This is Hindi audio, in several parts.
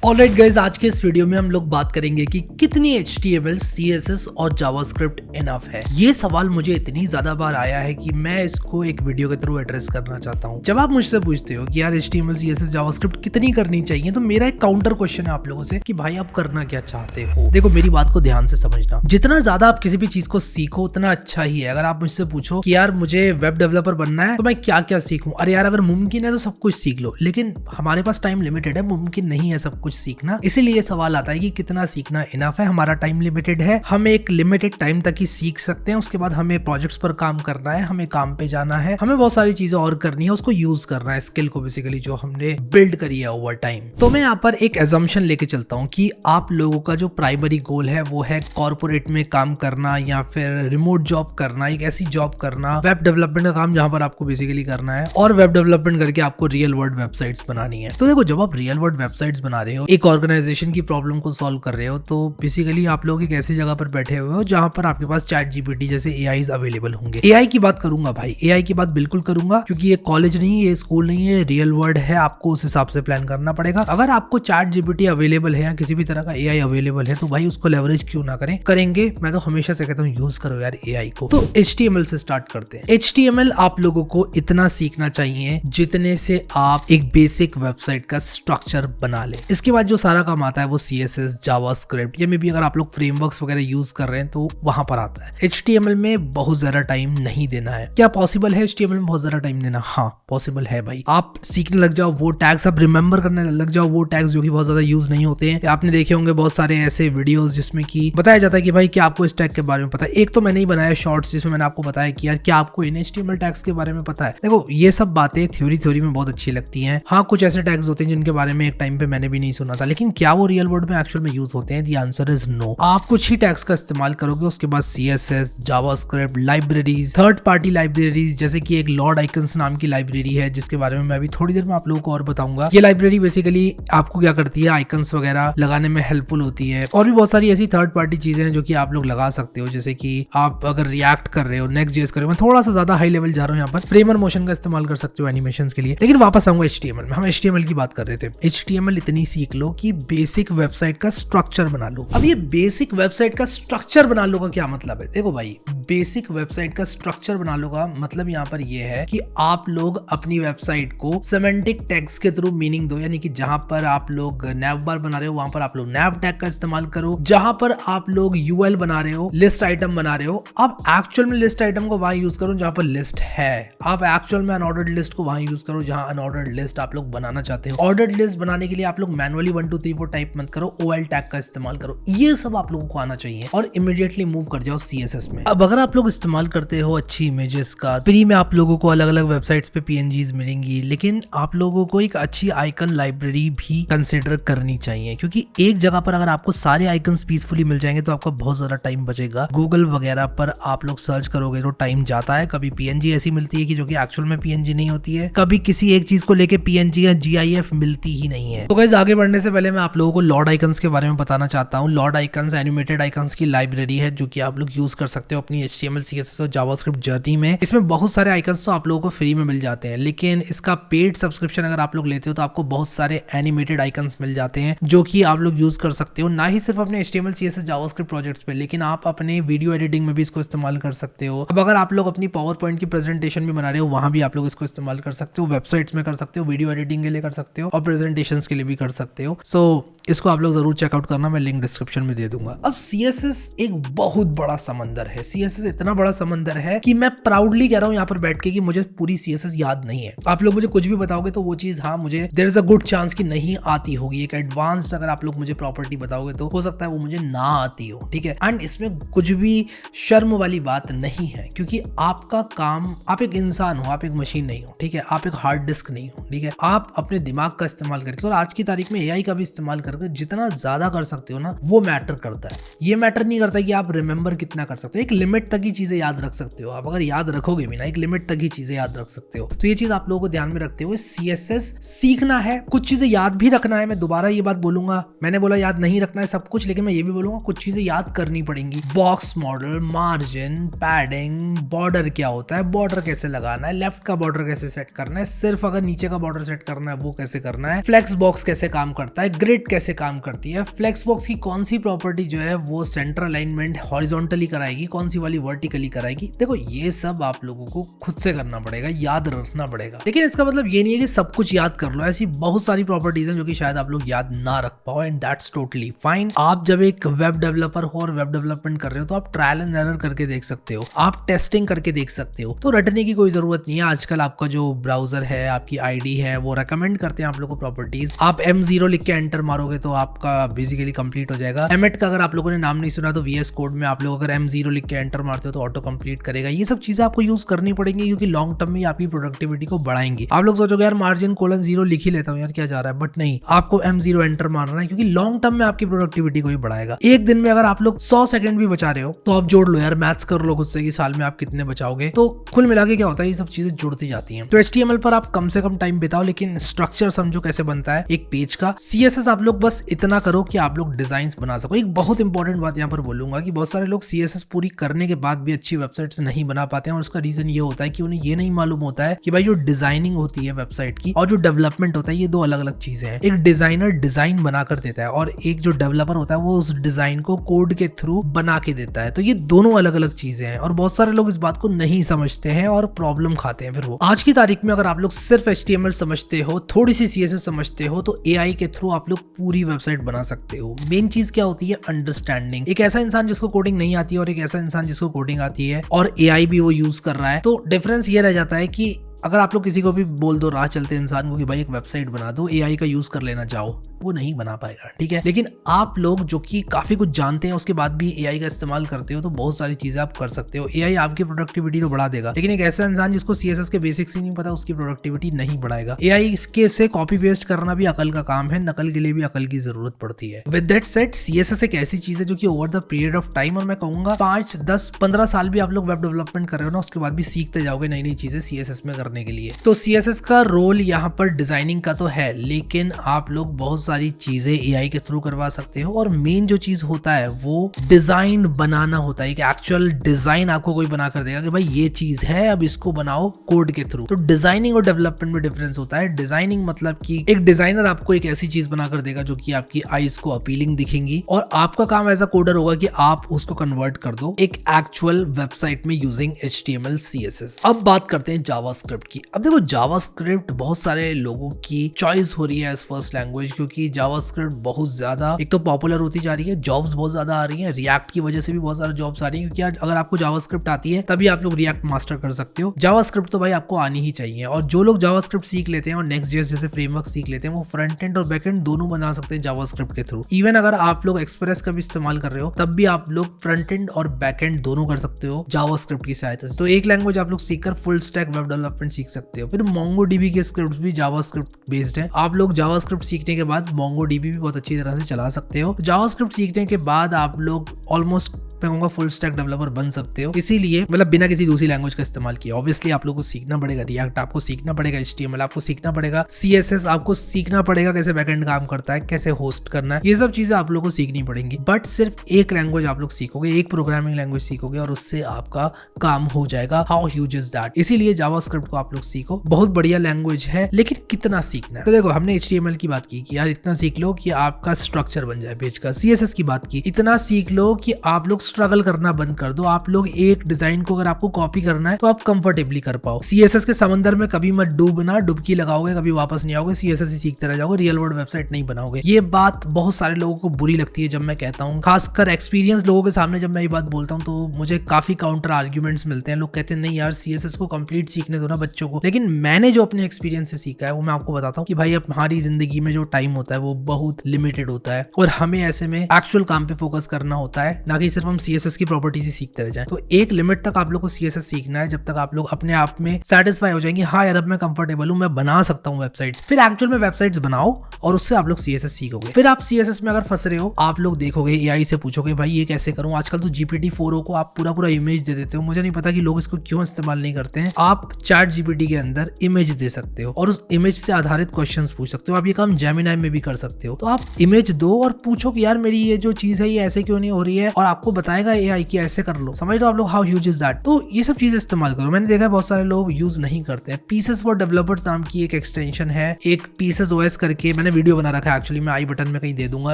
ऑलराइट गाइस, आज के इस वीडियो में हम लोग बात करेंगे कि कितनी HTML, CSS और जावास्क्रिप्ट इनफ है। ये सवाल मुझे इतनी ज्यादा बार आया है कि मैं इसको एक वीडियो के थ्रू एड्रेस करना चाहता हूँ। जब आप मुझसे पूछते हो कि यार HTML, CSS, जावास्क्रिप्ट कितनी करनी चाहिए, तो मेरा एक काउंटर क्वेश्चन है आप लोगों से कि भाई आप करना क्या चाहते हो। देखो, मेरी बात को ध्यान से समझना। जितना ज्यादा आप किसी भी चीज को सीखो उतना अच्छा ही है। अगर आप मुझसे पूछो कि यार मुझे वेब डेवलपर बनना है तो मैं क्या क्या सीखूं, अरे यार अगर मुमकिन है तो सब कुछ सीख लो, लेकिन हमारे पास टाइम लिमिटेड है, मुमकिन नहीं है सब कुछ सीखना। इसीलिए सवाल आता है कि कितना सीखना इनफ है। हमारा टाइम लिमिटेड है, हम एक लिमिटेड टाइम तक ही सीख सकते हैं। उसके बाद हमें प्रोजेक्ट्स पर काम करना है, हमें काम पे जाना है, हमें बहुत सारी चीजें और करनी है, उसको यूज करना है, स्किल को बेसिकली जो हमने बिल्ड करी है ओवर टाइम। तो मैं यहाँ पर एक एजम्पशन लेके चलता हूँ कि आप लोगों का जो प्राइमरी गोल है वो है कॉर्पोरेट में काम करना या फिर रिमोट जॉब करना, एक ऐसी जॉब करना, वेब डेवलपमेंट का काम जहां पर आपको बेसिकली करना है, और वेब डेवलपमेंट करके आपको रियल वर्ल्ड वेबसाइट्स बनानी है। तो देखो, जब आप रियल वर्ल्ड वेबसाइट्स बना रहे हो, एक ऑर्गेनाइजेशन की प्रॉब्लम को सॉल्व कर रहे हो, तो बेसिकली आप लोग एक ऐसी जगह पर बैठे हुए हो जहां पर आपके पास चैट जीपीटी जैसे एआईज अवेलेबल होंगे। एआई की बात करूंगा भाई, एआई की बात बिल्कुल करूंगा, क्योंकि ये कॉलेज नहीं है, ये स्कूल नहीं है, रियल वर्ल्ड है। आपको उस हिसाब से प्लान करना पड़ेगा। अगर आपको चैट जीपीटी अवेलेबल है या किसी भी तरह का एआई अवेलेबल है तो भाई उसको लेवरेज क्यों ना करें, करेंगे। मैं तो हमेशा से कहता हूँ यूज करो यार एआई को। तो HTML से स्टार्ट करते हैं। HTML आप लोगों को इतना सीखना चाहिए जितने से आप एक बेसिक वेबसाइट का स्ट्रक्चर बना ले। इसके बाद जो सारा काम आता है वो CSS, जावास्क्रिप्ट, या मे बी अगर आप लोग फ्रेमवर्क्स वगैरह यूज कर रहे हैं तो वहां पर आता है। HTML में बहुत ज्यादा टाइम नहीं देना है। क्या पॉसिबल है HTML में बहुत ज्यादा टाइम देना? हाँ, पॉसिबल है भाई। आप सीखने लग जाओ वो टैग्स, आप रिमेंबर करने लग जाओ वो टैग्स जो कि बहुत ज्यादा यूज नहीं होते हैं। आपने देखे होंगे बहुत सारे ऐसे वीडियोस जिसमें कि बताया जाता है कि भाई क्या आपको इस टैग के बारे में पता है। एक तो मैंने ही बनाया शॉर्ट्स जिसमें मैंने आपको बताया कि यार क्या आपको इन HTML टैग्स के बारे में पता है। देखो, ये सब बातें थ्योरी में बहुत अच्छी लगती हैं। हाँ, कुछ ऐसे टैग्स होते हैं जिनके बारे में एक टाइम पे मैंने भी नहीं सुना था, लेकिन क्या वो रियल वर्ल्ड में एक्चुअल में यूज होते हैं? The answer is no. आप कुछ ही टैग्स का इस्तेमाल करोगे, उसके बाद CSS, JavaScript, libraries, third party libraries, जैसे कि एक लॉर्ड आइकन्स नाम की लाइब्रेरी है जिसके बारे में मैं अभी थोड़ी देर में आप लोगों को और बताऊंगा। ये लाइब्रेरी बेसिकली आपको क्या करती है, आइकन्स वगैरह लगाने में हेल्पफुल होती है। और भी बहुत सारी ऐसी थर्ड पार्टी चीजें हैं जो कि आप लोग लगा सकते हो, जैसे कि आप अगर रिएक्ट कर रहे हो, नेक्स्ट.js कर रहे हो, मैं थोड़ा सा ज्यादा हाई लेवल जा रहा हूँ यहाँ पर, फ्रेमर मोशन का इस्तेमाल कर सकते हो एनिमेशंस के लिए। लेकिन वापस आऊंगा HTML में। हम HTML की बात कर रहे थे। HTML इतनी सीख लो कि बेसिक वेबसाइट का स्ट्रक्चर बना लो। अब ये बेसिक वेबसाइट का स्ट्रक्चर बना लो का क्या मतलब है? देखो भाई, बेसिक वेबसाइट का स्ट्रक्चर बना लो का मतलब यहाँ पर ये है कि आप लोग अपनी वेबसाइट को सेमेंटिक टैग्स के थ्रू मीनिंग दो। यानी कि जहां पर आप लोग नैव बार बना रहे हो वहां पर आप लोग नैव टैग का इस्तेमाल करो। जहां पर आप लोग UL बना रहे हो, लिस्ट आइटम बना रहे हो, आप एक्चुअल में लिस्ट आइटम को वहां यूज करो जहां पर लिस्ट है। आप एक्चुअल में अनऑर्डर्ड लिस्ट को वहां यूज करो जहां अनऑर्डर्ड लिस्ट आप लोग बनाना चाहते हो। ऑर्डर्ड लिस्ट बनाने के लिए आप लोग मैनुअली 1 2 3 4 टाइप मत करो, OL टैग का इस्तेमाल करो। ये सब आप लोगों को आना चाहिए और इमीडिएटली मूव कर जाओ CSS में। अब अगर आप लोग इस्तेमाल करते हो अच्छी इमेजेस का, फ्री में आप लोगों को अलग अलग वेबसाइट्स पे PNGs मिलेंगी, लेकिन आप लोगों को एक अच्छी आइकन लाइब्रेरी भी कंसिडर करनी चाहिए, क्योंकि एक जगह पर अगर आपको सारे आइकन्स पीसफुली मिल जाएंगे तो आपका बहुत ज्यादा टाइम बचेगा। गूगल वगैरह पर आप लोग सर्च करोगे तो टाइम जाता है। कभी PNG ऐसी मिलती है कि जो कि एक्चुअल में PNG नहीं होती है, कभी किसी एक चीज को लेके PNG या GIF मिलती ही नहीं है। तो गाइस, आगे बढ़ने से पहले मैं आप लोगों को लॉर्ड आइकन्स के बारे में बताना चाहता हूँ। लॉर्ड आइकन्स एनिमेटेड आइकन्स की लाइब्रेरी है जो कि आप लोग यूज कर सकते हो अपनी HTML, CSS और जावास्क्रिप्ट जर्नी में। इसमें बहुत सारे आइकन्स तो आप लोगों को फ्री में मिल जाते हैं, लेकिन इसका पेड सब्सक्रिप्शन अगर आप लोग लेते हो तो आपको बहुत सारे एनिमेटेड आइकन्स मिल जाते हैं जो कि आप लोग यूज कर सकते हो, ना ही सिर्फ अपने HTML, CSS, जावास्क्रिप्ट प्रोजेक्ट्स पे, लेकिन आप अपने वीडियो एडिटिंग में भी इसको इस्तेमाल कर सकते हो। अब अगर आप लोग अपनी पावर पॉइंट की प्रेजेंटेशन भी बना रहे हो, वहां भी आप लोग इसको इस्तेमाल कर सकते हो। वेबसाइट्स में कर सकते हो, वीडियो एडिटिंग के लिए कर सकते हो और प्रेजेंटेशन के लिए भी कर सकते हो। सो इसको आप लोग जरूर चेकआउट करना, मैं लिंक डिस्क्रिप्शन में दे दूंगा। अब CSS एक बहुत बड़ा समंदर है। CSS इतना बड़ा समंदर है कि मैं प्राउडली कह रहा हूँ यहाँ पर बैठ के कि मुझे पूरी CSS याद नहीं है। आप लोग मुझे कुछ भी बताओगे तो वो चीज, हाँ, मुझे there is a good chance कि नहीं आती होगी। एक एडवांस अगर आप लोग मुझे प्रॉपर्टी बताओगे तो हो सकता है वो मुझे ना आती हो, ठीक है। एंड इसमें कुछ भी शर्म वाली बात नहीं है, क्योंकि आपका काम, आप एक इंसान हो, आप एक मशीन नहीं हो, ठीक है। आप एक हार्ड डिस्क नहीं हो, ठीक है। आप अपने दिमाग का इस्तेमाल करके और आज की तारीख में AI का भी इस्तेमाल करके जितना ज्यादा कर सकते हो ना, वो मैटर करता है। ये मैटर नहीं करता कि आप रिमेंबर कितना कर सकते हो। एक लिमिट तक ही चीजें याद रख सकते हो आप। अगर याद रखोगे भी ना, एक लिमिट तक ही चीजें याद रख सकते हो। तो ये चीज आप लोगों को ध्यान में रखते हुए CSS सीखना है, कुछ चीजें याद भी रखना है। मैं दोबारा ये बात बोलूंगा, मैंने बोला याद नहीं रखना है सब कुछ, लेकिन मैं ये भी बोलूंगा कुछ चीजें याद करनी पड़ेंगी। Box model, margin, padding, border क्या होता है, बॉर्डर कैसे लगाना है, लेफ्ट का बॉर्डर कैसे सेट करना है, सिर्फ अगर नीचे का बॉर्डर सेट करना है वो कैसे करना है, फ्लेक्स बॉक्स कैसे काम करता है, ग्रिड कैसे कैसे काम करती है, फ्लेक्सबॉक्स की कौन सी प्रॉपर्टी जो है वो सेंटर अलाइनमेंट हॉरिजॉन्टली कराएगी, कौन सी वाली वर्टिकली कराएगी। देखो ये सब आप लोगों को खुद से करना पड़ेगा, याद रखना पड़ेगा। लेकिन इसका मतलब ये नहीं है कि सब कुछ याद कर लो। ऐसी बहुत सारी प्रॉपर्टीज हैं जो कि शायद आप लोग याद ना रख पाओ, एंड दैट्स टोटली फाइन। आप जब एक वेब डेवलपर हो और वेब डेवलपमेंट कर रहे हो तो आप ट्रायल एंड एरर करके देख सकते हो, आप टेस्टिंग करके देख सकते हो। तो रटने की कोई जरूरत नहीं है। आजकल आपका जो ब्राउजर है, आपकी आईडी है, वो रेकमेंड करते हैं आप लोगों को प्रॉपर्टीज। आप M0 लिख के एंटर मारोगे तो आपका बेसिकली कंप्लीट हो जाएगा। एमेट का अगर आप लोगों ने नाम नहीं सुना तो VS कोड में आप लोग अगर M0 लिख के एंटर मारते हो तो ऑटो कंप्लीट करेगा। ये सब चीजें आपको यूज करनी पड़ेंगी क्योंकि लॉन्ग टर्म में आपकी प्रोडक्टिविटी को बढ़ाएंगे। आप लोग सोचोगे यार मार्जिन कोलन 0 लिख ही लेता हूँ यार क्या जा रहा है, बट नहीं, आपको M0 एंटर मारना है क्योंकि लॉन्ग टर्म में आपकी प्रोडक्टिविटी को ही बढ़ाएगा। एक दिन में अगर आप लोग 100 सेकंड भी बचा रहे हो तो आप जोड़ लो यार, मैथ्स कर लो खुद से कि साल में आप कितने बचाओगे। तो कुल मिला के क्या होता है, ये सब चीजें जुड़ती जाती हैं। तो HTML पर आप कम से कम टाइम बिताओ, लेकिन स्ट्रक्चर समझो कैसे बनता है एक पेज का। CSS आप लोग बस इतना करो कि आप लोग डिजाइन बना सको। एक बहुत इंपॉर्टेंट बात यहाँ पर बोलूंगा कि बहुत सारे लोग CSS पूरी करने के बाद भी अच्छी वेबसाइट्स नहीं बना पाते हैं, और उसका रीजन ये होता है कि उन्हें ये नहीं मालूम होता है कि भाई जो डिजाइनिंग होती है वेबसाइट की और जो डेवलपमेंट होता है ये दो अलग अलग चीजें हैं। एक डिजाइनर डिजाइन बनाकर देता है और एक जो डेवलपर होता है वो उस डिजाइन को कोड के थ्रू बना के देता है। तो ये दोनों अलग अलग चीजें हैं और बहुत सारे लोग इस बात को नहीं समझते हैं और प्रॉब्लम खाते हैं फिर वो। आज की तारीख में अगर आप लोग सिर्फ HTML समझते हो, थोड़ी सी CSS समझते हो, तो AI के थ्रू आप लोग पूरी वेबसाइट बना सकते हो। मेन चीज क्या होती है, अंडरस्टैंडिंग। एक ऐसा इंसान जिसको कोडिंग नहीं आती है और एक ऐसा इंसान जिसको कोडिंग आती है और AI भी वो यूज कर रहा है, तो डिफरेंस ये रह जाता है कि अगर आप लोग किसी को भी बोल दो राह चलते इंसान को कि भाई एक वेबसाइट बना दो, AI का यूज कर लेना चाहो, वो नहीं बना पाएगा, ठीक है। लेकिन आप लोग जो कि काफी कुछ जानते हैं उसके बाद भी AI का इस्तेमाल करते हो तो बहुत सारी चीजें आप कर सकते हो। AI आपकी प्रोडक्टिविटी तो बढ़ा देगा, लेकिन एक ऐसा इंसान जिसको CSS के बेसिक्स ही नहीं पता उसकी प्रोडक्टिविटी नहीं बढ़ाएगा। AI इसके से कॉपी पेस्ट करना भी अकल का काम है, नकल के लिए भी अकल की जरूरत पड़ती है। विद दैट सेड, CSS एक ऐसी चीज है जो कि over the period of time, और मैं कहूंगा 5, 10, 15 साल भी आप लोग वेब डेवलपमेंट कर रहे हो ना, उसके बाद भी सीखते जाओगे नई नई चीजें CSS में करने के लिए। तो CSS का रोल यहाँ पर डिजाइनिंग का तो है, लेकिन आप लोग बहुत सारी चीजें AI के थ्रू करवा सकते हो, और मेन जो चीज होता है वो डिजाइन बनाना होता है। एक एक्चुअल डिजाइन आपको कोई बना कर देगा कि भाई ये चीज है, अब इसको बनाओ कोड के थ्रू। तो डिजाइनिंग और डेवलपमेंट में डिफरेंस होता है। डिजाइनिंग मतलब कि एक डिजाइनर आपको एक ऐसी चीज बना कर देगा जो कि आपकी आईज को अपीलिंग दिखेंगी, और आपका काम एज अ कोडर होगा कि आप उसको कन्वर्ट कर दो एक एक्चुअल वेबसाइट में यूजिंग HTML CSS। अब बात करते हैं जावास्क्रिप्ट की। अब देखो जावास्क्रिप्ट बहुत सारे लोगों की चॉइस हो रही है एज फर्स्ट लैंग्वेज, क्योंकि जावास्क्रिप्ट बहुत ज्यादा एक तो पॉपुलर होती जा रही है, जॉब्स बहुत ज्यादा आ रही हैं, रिएक्ट की वजह से भी बहुत सारे जॉब्स आ रही हैं, क्योंकि अगर आपको जावास्क्रिप्ट आती है तभी आप लोग रिएक्ट मास्टर कर सकते हो। जावास्क्रिप्ट तो भाई आपको आनी ही चाहिए, और जो लोग जावास्क्रिप्ट सीख लेते हैं और नेक्स्ट.js जैसे फ्रेमवर्क सीख लेते हैं वो फ्रंट एंड और बैक एंड दोनों बना सकते हैं जावास्क्रिप्ट के थ्रू। इवन अगर आप लोग एक्सप्रेस का भी इस्तेमाल कर रहे हो तब भी आप लोग फ्रंट एंड और बैक एंड दोनों कर सकते हो जावास्क्रिप्ट की सहायता से। तो एक लैंग्वेज आप लोग सीखकर फुल स्टैक वेब डेवलपमेंट सीख सकते हो। फिर MongoDB के स्क्रिप्ट भी जावास्क्रिप्ट बेस्ड है। आप लोग जावास्क्रिप्ट सीखने के बाद MongoDB भी बहुत अच्छी तरह से चला सकते हो। जावास्क्रिप्ट सीखने के बाद आप लोग ऑलमोस्ट मैं कहूँगा फुल स्टैक डेवलपर बन सकते हो। इसीलिए मतलब बिना किसी दूसरी लैंग्वेज का इस्तेमाल किया। ऑब्वियसली आप लोगों को सीखना पड़ेगा रिएक्ट, आपको सीखना पड़ेगा HTML, आपको सीखना पड़ेगा CSS, आपको सीखना पड़ेगा कैसे बैकएंड काम करता है, कैसे होस्ट करना है, ये सब चीजें आप लोगों को सीखनी पड़ेंगी। बट सिर्फ एक लैंग्वेज आप लोग सीखोगे, एक प्रोग्रामिंग लैंग्वेज सीखोगे और उससे आपका काम हो जाएगा। How huge is that. इसीलिए जावास्क्रिप्ट को आप लोग सीखो, बहुत बढ़िया लैंग्वेज है, लेकिन कितना सीखना है। तो देखो हमने HTML की बात की कि यार इतना सीख लो कि आपका स्ट्रक्चर बन जाए पेज का। CSS की बात की, इतना सीख लो कि आप लोग स्ट्रगल करना कर दो। आप लोग एक डिजाइन को अगर आपको कॉपी करना है तो आप कंफर्टेबली कर पाओ। CSS के समंदर में कभी मत डूबना, डुबकी लगाओगे कभी वापस नहीं आओगे, CSS ही सीखते रह जाओगे, रियल वर्ल्ड वेबसाइट नहीं बनाओगे। ये बात बहुत सारे लोगों को बुरी लगती है जब मैं कहता हूँ, खासकर एक्सपीरियंस लोगों के सामने जब मैं ये बात बोलता हूँ तो मुझे काफी काउंटर आर्ग्यूमेंट्स मिलते हैं। लोग कहते हैं नहीं यार CSS को कंप्लीट सीखने दो ना बच्चों को। लेकिन मैंने जो अपने एक्सपीरियंस से सीखा है वो मैं आपको बताता हूँ कि भाई अब हमारी जिंदगी में जो टाइम होता है वो बहुत लिमिटेड होता है, और हमें ऐसे में एक्चुअल काम पे फोकस करना होता है, ना कि सिर्फ हम CSS की प्रॉपर्टीज ही सीखते रह जाए। तो एक लिमिट तक आप लोग को CSS सीखना है, जब तक आप लोग अपने आप में सेटिस्फाई हो जाएंगे, हाँ यार अब मैं कंफर्टेबल हूँ, मैं बना सकता हूँ वेबसाइट्स। फिर एक्चुअल में वेबसाइट्स बनाओ और उससे आप लोग CSS सीखोगे। फिर आप CSS में अगर फंस रहे हो, आप लोग देखोगे AI से पूछोगे भाई ये कैसे करूँ। आजकल तो GPT-4o को आप पूरा इमेज दे देते हो, मुझे नहीं पता कि लोग इसको क्यों इस्तेमाल नहीं करते हैं। आप ChatGPT के अंदर इमेज दे सकते हो और उस इमेज से आधारित क्वेश्चंस पूछ सकते हो। आप ये काम Gemini में भी कर सकते हो। तो आप इमेज दो और पूछो कि यार मेरी ये जो चीज है ये ऐसे क्यों नहीं हो रही है, और आपको बताएगा एआई कि ऐसे कर लो, समझ लो आप लोग हाउ ह्यूज इज दैट। तो ये सब चीजें इस्तेमाल करो। मैंने देखा है बहुत सारे लोग यूज नहीं करते हैं। पीसेस फॉर डेवलपर्स नाम की एक एक्सटेंशन है, एक पीसेस ओएस करके मैंने वीडियो बना रखा है, एक्चुअली मैं आई बटन में कहीं दे दूंगा,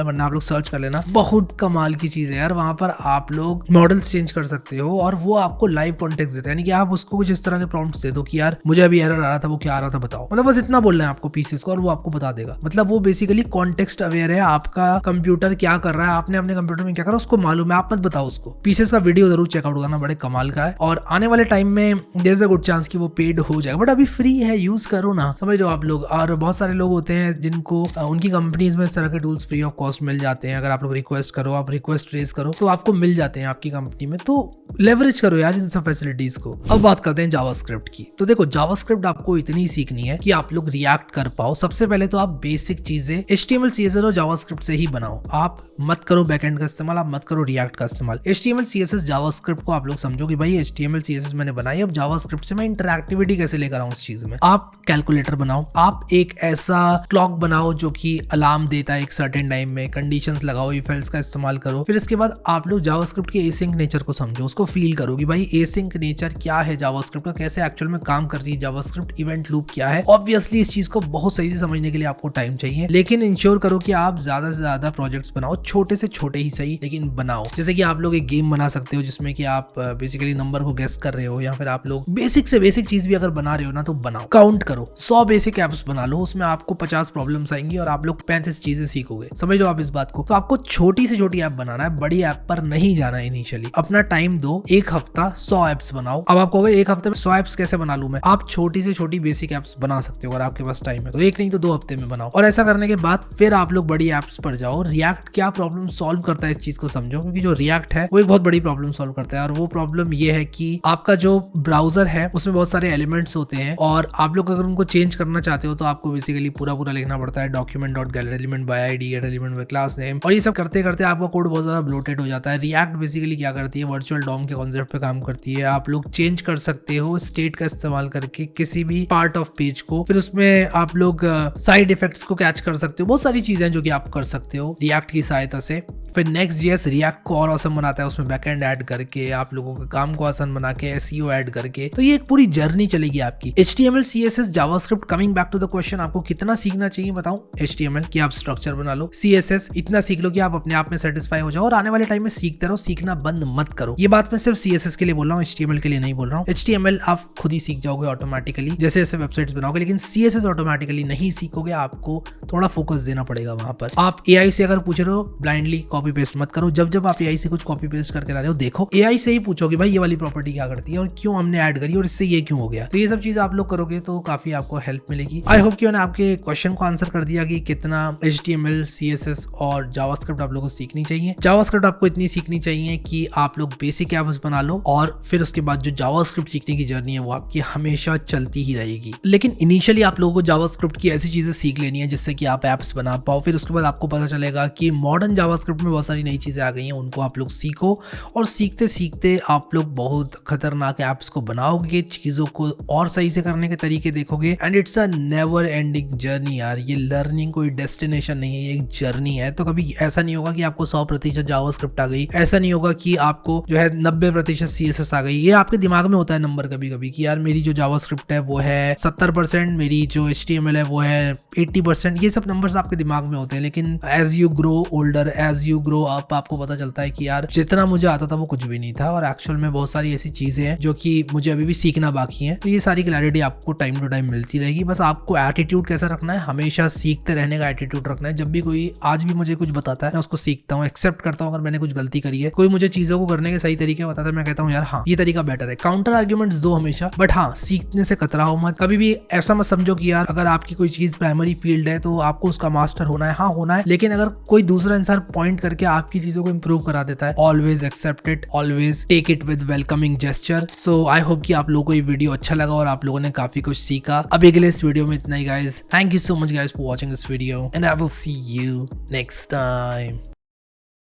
वरना आप लोग सर्च कर लेना। बहुत कमाल की चीज है यार, वहां पर आप लोग मॉडल्स चेंज कर सकते हो और वो आपको लाइव कॉन्टेक्स्ट देता है, यानी कि आप उसको कुछ इस तरह के प्रॉम्प्ट्स दे दो कि यार मुझे अभी एरर आ रहा था, वो क्या आ रहा था बताओ, मतलब बस इतना बोलना है आपको पीसेस को और वो आपको बता देगा। मतलब वो बेसिकली कॉन्टेक्स्ट अवेयर है, आपका कंप्यूटर क्या कर रहा है, आपने अपने कंप्यूटर में क्या करा उसको मालूम है, आप मत बताओ उसको। पीसेस का वीडियो जरूर चेकआउट करना, बड़े कमाल का है और आने वाले टाइम में there is a good chance कि वो पेड हो जाएगा, बट अभी फ्री है, यूज करो ना, समझ लो आप लोग। और बहुत सारे लोग होते हैं जिनको उनकी कंपनीज में इस तरह के टूल्स फ्री ऑफ कॉस्ट मिल जाते हैं। अगर आप लोग रिक्वेस्ट करो, आप रिक्वेस्ट रेज करो तो आपको मिल जाते हैं आपकी कंपनी में, तो लेवरेज करो यार इन सब फैसिलिटीज को। अब बात करते हैं जावास्क्रिप्ट की। तो देखो जावास्क्रिप्ट आपको इतनी सीखनी है कि आप लोग रिएक्ट कर पाओ। सबसे पहले तो आप बेसिक चीजें HTML CSS और जावास्क्रिप्ट से ही बनाओ। आप मत करो बैकएंड का इस्तेमाल, आप मत करो रिएक्ट का इस्तेमाल। HTML CSS जावास्क्रिप्ट को आप लोग समझो कि भाई HTML CSS मैंने बनाई, अब जावास्क्रिप्ट से मैं इंटरैक्टिविटी कैसे लेकर आऊं उस चीज में। आप कैलकुलेटर बनाओ, आप एक ऐसा क्लॉक बनाओ जो कि अलार्म देता है एक सर्टेन टाइम में, कंडीशंस लगाओ, इफ एल्स का इस्तेमाल करो। फिर इसके बाद आप लोग जावास्क्रिप्ट के एसिंक नेचर को समझो, उसको फील करो कि भाई एसिंक नेचर क्या है जावास्क्रिप्ट का, कैसे एक्चुअल में काम कर रही है जावास्क्रिप्ट, इवेंट लूप क्या है। ऑब्वियसली इस चीज को बहुत सही से समझने के लिए आपको टाइम चाहिए, लेकिन इंश्योर करो कि आप ज्यादा से ज्यादा प्रोजेक्ट्स बनाओ, छोटे से छोटे ही सही लेकिन बनाओ। जैसे कि आप लोग एक गेम बना सकते हो जिसमें कि आप बेसिकली नंबर को गेस कर रहे हो, या फिर आप लोग बेसिक से बेसिक चीज भी अगर बना रहे हो ना तो बनाओ, काउंट करो, 100 बेसिक एप्स बना लो, उसमें आपको 50 प्रॉब्लम्स आएंगी और आप लोग 35 चीजें सीखोगे। समझ लो आप इस बात को। तो आपको छोटी से छोटी ऐप बनाना है, बड़ी ऐप पर नहीं जाना है इनिशियली। अपना टाइम दो, एक हफ्ता 100 एप्स बनाओ। अब आप कहोगे एक हफ्ते में 100 एप्स कैसे बना लूं मैं? आप छोटी से छोटी बेसिक एप्स बना सकते हो अगर आपके पास टाइम है तो, एक नहीं तो 2 हफ्ते में बनाओ। और ऐसा करने के बाद फिर आप लोग बड़ी एप्स पर जाओ। रिएक्ट क्या प्रॉब्लम सॉल्व करता है इस चीज को समझो, क्योंकि जो रिएक्ट है वो एक बहुत बड़ी प्रॉब्लम सॉल्व करता है। और वो प्रॉब्लम ये है कि आपका जो ब्राउजर है उसमें बहुत सारे एलिमेंट्स होते हैं और आप लोग अगर उनको चेंज करना चाहते हो तो आपको बेसिकली पूरा लिखना पड़ता है, document.get element by ID, gate element by class name, और ये सब करते करते आपका कोड बहुत ज्यादा ब्लोटेड हो जाता है। रिएक्ट बेसिकली क्या करती है, वर्चुअल डॉम के कॉन्सेप्ट पे काम करती है। आप लोग चेंज कर सकते हो स्टेट का इस्तेमाल करके किसी भी पार्ट ऑफ पेज को, फिर उसमें आप लोग साइड इफेक्ट्स को कैच कर सकते हो, बहुत सारी चीजें जो कि आप कर सकते हो रिएक्ट की सहायता से। फिर Next.js रिएक्ट को और आसान बनाता है, उसमें बैकएंड ऐड करके आप लोगों के काम को आसान बना के SEO ऐड करके, तो ये एक पूरी जर्नी चलेगी आपकी। HTML CSS JavaScript, coming back to the question, आपको कितना सीखना चाहिए बताऊं? HTML कि आप स्ट्रक्चर बना लो, CSS इतना सीख लो कि आप अपने आप में सेटिस्फाई हो जाओ और आने वाले टाइम में सीखते रहो, सीखना बंद मत करो। ये बात मैं सिर्फ CSS के लिए बोल रहा हूँ, HTML के लिए नहीं बोल रहा हूँ। HTML आप खुद ही सीख जाओगे ऑटोमेटिकली जैसे जैसे वेबसाइट्स बनाओगे, लेकिन CSS ऑटोमेटिकली नहीं सीखोगे, आपको थोड़ा फोकस देना पड़ेगा वहां पर। आप AI से अगर पूछ रहे हो, ब्लाइंडली कॉपी पेस्ट मत करो। जब आप AI से कुछ कॉपी पेस्ट करके ला रहे हो, देखो AI से ही पूछो कि भाई ये वाली प्रॉपर्टी क्या करती है और क्यों हमने ऐड करी और इससे ये क्यों हो गया। तो ये सब चीज आप लोग करोगे तो काफी आपको हेल्प मिलेगी। आई होप कि मैंने आपके क्वेश्चन को आंसर कर दिया कि कितना HTML CSS और जावास्क्रिप्ट आप लोगों को सीखनी चाहिए। जावास्क्रिप्ट आपको इतनी सीखनी चाहिए कि आप लोग बेसिक एप्स बना लो और फिर उसके बाद जो जावास्क्रिप्ट सीखने की जर्नी है वो आपकी हमेशा चलती ही रहेगी। लेकिन इनिशियली आप लोगों को जावास्क्रिप्ट की ऐसी चीजें सीख लेनी है जिससे कि आप एप्स बना पाओ। फिर उसके बाद आपको पता चलेगा कि मॉडर्न जावास्क्रिप्ट में बहुत सारी नई चीजें आ गई हैं, उनको आप लोग सीखो और सीखते सीखते आप लोग बहुत खतरनाक एप्स को बनाओगे, चीजों को और सही से करने के तरीके देखोगे। And it's a never ending journey यार, ये लर्निंग कोई डेस्टिनेशन नहीं है, ये एक जर्नी है। तो कभी ऐसा नहीं होगा कि आपको 100% जावास्क्रिप्ट आ गई, ऐसा नहीं होगा कि आपको जो है 90% CSS आ गई। ये आपके दिमाग में होता है नंबर कभी कभी कि यार मेरी जो जावास्क्रिप्ट है वो है 70%, मेरी जो HTML है वो है 80%, ये सब नंबर्स आपके दिमाग में होते हैं। लेकिन as you grow older, as you grow up, आपको पता चलता है कि यार जितना मुझे आता था वो कुछ भी नहीं था और एक्चुअल में बहुत सारी ऐसी चीजें हैं जो कि मुझे अभी भी सीखना बाकी है। तो ये सारी क्लैरिटी आपको टाइम टू टाइम मिलती रहेगी। बस आपको एटीट्यूड कैसा रखना है, हमेशा सीखते रहने का एटीट्यूड रखना है। जब भी कोई आज भी मुझे कुछ बताता है मैं उसको सीखता हूँ, एक्सेप्ट करता हूँ अगर मैंने कुछ गलती करी है। कोई मुझे चीजों को करने के सही तरीके बताता है, मैं कहता हूँ यार हाँ ये तरीका बेटर है। काउंटर आर्ग्यूमेंट्स दो हमेशा, बट हाँ सीखने से कतराओ मत। कभी भी ऐसा मत समझो कि यार अगर आपकी कोई चीज प्राइमरी फील्ड है तो आपको उसका मास्टर होना है। हाँ होना है, लेकिन अगर कोई दूसरा इंसान पॉइंट करके आपकी चीजों को इंप्रूव करा देता है, always accept it, always take it with welcoming gesture. So I hope कि आप लोगों को ये वीडियो अच्छा लगा और आप लोगों ने काफी कुछ सीखा। अभी के लिए इस वीडियो में इतना ही guys. Thank you so much guys for watching this video and I will see you next time.